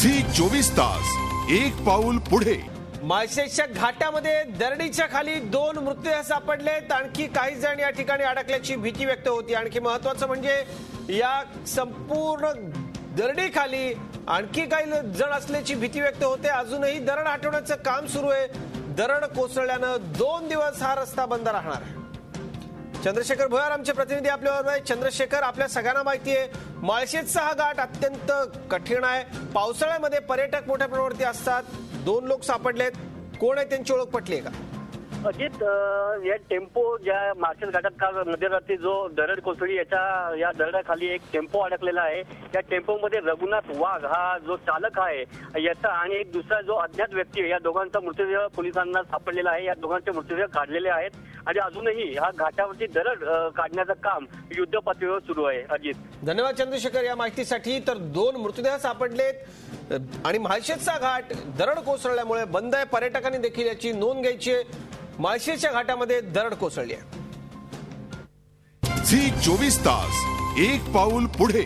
Zee 24 तास एक पाऊल पुढे। माळशेजच्या घाटामध्ये दरडीच्या खाली 2 मृतदेह सापडलेत। आणखी काही जण या ठिकाणी अडकल्याची भीती व्यक्त होती। आणखी महत्त्वाचं म्हणजे या संपूर्ण दरडीखाली आणखी काही जण असल्याची भीती व्यक्त होते। अजूनही दरड हटवण्याचं काम सुरू आहे। दरड कोसळल्यानं 2 दिवस हा रस्ता बंद राहणार आहे। चंद्रशेखर भोयर आमचे प्रतिनिधी आपल्याबरोबर आहेत। चंद्रशेखर, आपल्या सगळ्यांना माहिती आहे माळशेजचा हा घाट अत्यंत कठीण आहे। पावसाळ्यामध्ये पर्यटक मोठ्या प्रमाणावरती असतात। 2 लोक सापडलेत, कोण आहे त्यांची ओळख पटली आहे का? अजित, या टेम्पो ज्या माळशेज घाटात काल मध्यरात्री जो दरड कोसळली या दरडाखाली एक टेम्पो अडकलेला आहे। या टेम्पोमध्ये रघुनाथ वाघ हा जो चालक आहे याचा आणि एक दुसरा जो अज्ञात व्यक्ती आहे, या दोघांचा मृतदेह पोलिसांना सापडलेला आहे। या दोघांचे मृतदेह काढलेले आहेत आणि अजूनही हा घाटावरती दरड काढण्याचं काम युद्ध पातळीवर सुरू आहे। अजित, धन्यवाद चंद्रशेखर या माहितीसाठी। तर 2 मृतदेह सापडलेत आणि माळशेजचा घाट दरड कोसळल्यामुळे बंद आहे। पर्यटकांनी देखील याची नोंद घ्यायची आहे। माळशेजच्या घाटामध्ये दरड कोसळली आहे। झी 24 तास एक पाऊल पुढे।